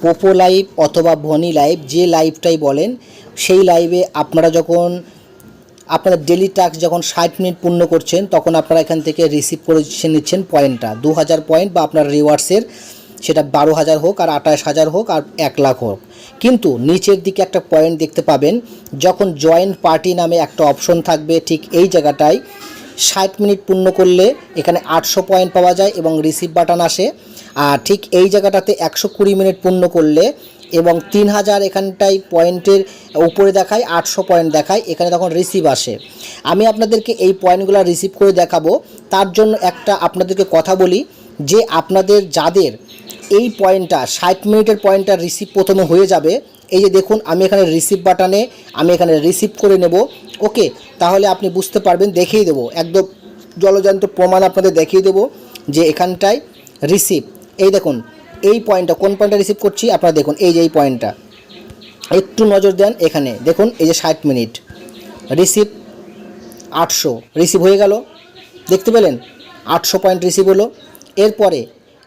পোপো live অথবা ভনি live, যে লাইভটাই বলেন, সেই লাইভে আপনারা যখন আপনাদের ডেলি টাস্ক যখন 60 মিনিট পূর্ণ করছেন, তখন আপনারা এখান থেকে রিসিভ করে নিচ্ছেন পয়েন্টটা 2000 পয়েন্ট, বা আপনার রিওয়ার্ডসের সেটা 12,000 হোক আর 28,000 হোক আর 1 লাখ হোক। কিন্তু নিচের দিকে একটা পয়েন্ট দেখতে পাবেন, যখন জয়েন পার্টি নামে একটা অপশন থাকবে, ঠিক এই জায়গাটায় 60 মিনিট পূর্ণ করলে এখানে 800 পয়েন্ট পাওয়া যায় এবং রিসিভ বাটন আসে। আর ঠিক এই জায়গাটাতে 120 মিনিট পূর্ণ করলে এবং 3000 এখানটায় পয়েন্টের উপরে দেখায়, 800 পয়েন্ট দেখায়, এখানে তখন রিসিভ আসে। আমি আপনাদেরকে এই পয়েন্টগুলো রিসিভ করে দেখাবো। তার জন্য একটা আপনাদেরকে কথা বলি, যে আপনাদের যাদের এই পয়েন্টটা 60 মিনিটের পয়েন্টটা রিসিভ প্রথমে হয়ে যাবে, এই যে দেখুন আমি এখানে রিসিভ বাটনে আমি এখানে রিসিভ করে নেব। ওকে, তাহলে আপনি বুঝতে পারবেন, দেখিয়ে দেবো একদম জলজান্ত প্রমাণ আপনাদের দেখিয়ে দেবো যে এখানটায় রিসিভ। এই দেখুন এই পয়েন্টটা, কোন পয়েন্টটা রিসিভ করছি আপনারা দেখুন, এই যে এই পয়েন্টটা একটু নজর দেন, এখানে দেখুন এই যে 60 মিনিট রিসিভ 800 রিসিভ হয়ে গেল, দেখতে পেলেন 800 পয়েন্ট রিসিভ হলো। এরপরে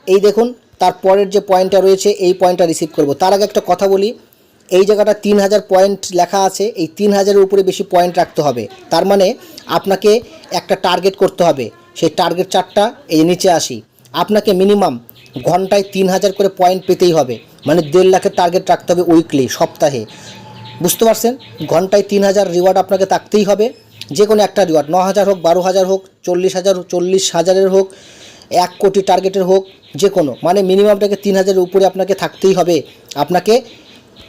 এই দেখুন তারপরের যে পয়েন্টটা রয়েছে, এই পয়েন্টটা রিসিভ করব। তার আগে একটা কথা বলি, এই জায়গাটা 3000 পয়েন্ট লেখা আছে, এই 3000-এর উপরে বেশি পয়েন্ট রাখতে হবে। তার মানে আপনাকে একটা টার্গেট করতে হবে, সেই টার্গেট চার্টটা এই নিচে আসি। আপনাকে মিনিমাম ঘন্টায় 3000 করে পয়েন্ট পেতেই হবে, মানে 1.5 লাখের টার্গেট রাখতে হবে উইকলি, সপ্তাহে। বুঝতে পারছেন, ঘন্টায় 3000 রিওয়ার্ড আপনাকে থাকতেই হবে। যে কোনো একটা রিওয়ার্ড 9000 হোক, 12000 হোক, 40,000 হোক, 1 কোটি টার্গেটের হোক, যে কোনো, মানে মিনিমামটাকে 3000-এর উপরে আপনাকে থাকতেই হবে, আপনাকে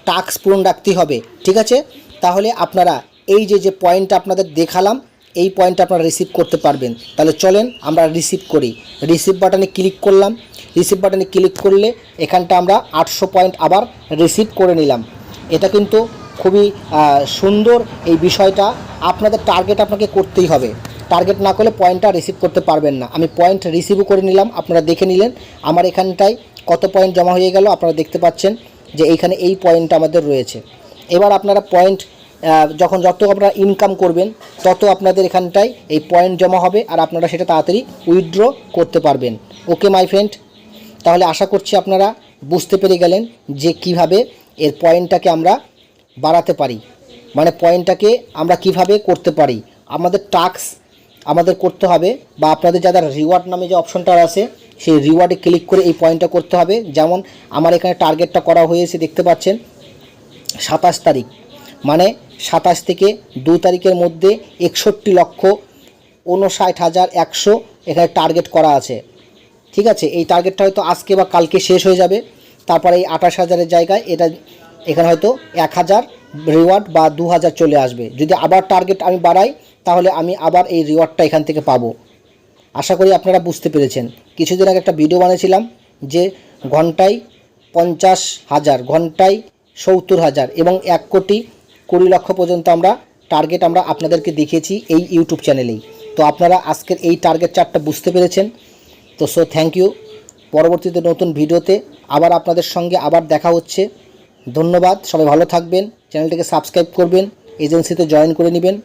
টাস্ক পূরণ রাখতেই হবে। ঠিক আছে, তাহলে আপনারা এই যে পয়েন্টটা আপনাদের দেখালাম, এই পয়েন্টটা আপনারা রিসিভ করতে পারবেন। তাহলে চলেন আমরা রিসিভ করি। রিসিভ বাটনে ক্লিক করলাম। রিসিভ বাটনে ক্লিক করলে এখানটা আমরা 800 পয়েন্ট আবার রিসিভ করে নিলাম। এটা কিন্তু খুবই সুন্দর এই বিষয়টা। আপনাদের টার্গেট আপনাকে করতেই হবে, টার্গেট না করলে পয়েন্টটা রিসিভ করতে পারবেন না। আমি পয়েন্ট রিসিভও করে নিলাম, আপনারা দেখে নিলেন আমার এখানটায় কত পয়েন্ট জমা হয়ে গেল। আপনারা দেখতে পাচ্ছেন যে এইখানে এই পয়েন্টটা আমাদের রয়েছে। এবার আপনারা পয়েন্ট যত আপনারা ইনকাম করবেন, তত আপনাদের এখানটায় এই পয়েন্ট জমা হবে, আর আপনারা সেটা তাড়াতাড়ি উইথড্র করতে পারবেন। ওকে মাই ফ্রেন্ড, তাহলে আশা করছি আপনারা বুঝতে পেরে গেলেন যে কিভাবে এর পয়েন্টটাকে আমরা বাড়াতে পারি, মানে পয়েন্টটাকে আমরা কিভাবে করতে পারি। আমাদের টাস্ক আমাদের করতে হবে, বা আপনাদের যাদের রিওয়ার্ড নামে যে অপশনটা আছে, সেই রিওয়ার্ডে ক্লিক করে এই পয়েন্টটা করতে হবে। যেমন আমার এখানে টার্গেটটা করা হয়েছে, দেখতে পাচ্ছেন 27 তারিখ, মানে 27 থেকে 2 তারিখের মধ্যে 61,59,100 এখানে টার্গেট করা আছে। ঠিক আছে, এই টার্গেটটা হয়তো আজকে বা কালকে শেষ হয়ে যাবে। তারপরে এই 28,000-এর জায়গায় এখানে হয়তো 1000 রিওয়ার্ড বা 2000 চলে আসবে। যদি আবার টার্গেট আমি বাড়াই, তাহলে আমি আবার এই রিওয়ার্ডটা এখান থেকে পাবো। আশা করি আপনারা বুঝতে পেরেছেন। কিছুদিন আগে একটা ভিডিও বানিয়েছিলাম যে ঘন্টায় 50,000, ঘন্টায় 70,000 এবং 1,20,00,000 পর্যন্ত আমরা টার্গেট আপনাদেরকে দেখিয়েছি এই ইউটিউব চ্যানেলেই। তো আপনারা আজকের এই টার্গেট চার্টটা বুঝতে পেরেছেন। তো থ্যাংক ইউ। পরবর্তীতে নতুন ভিডিওতে আবার আপনাদের সঙ্গে আবার দেখা হচ্ছে। ধন্যবাদ, সবাই ভালো থাকবেন, চ্যানেলটিকে সাবস্ক্রাইব করবেন, এজেন্সিতে জয়েন করে নেবেন।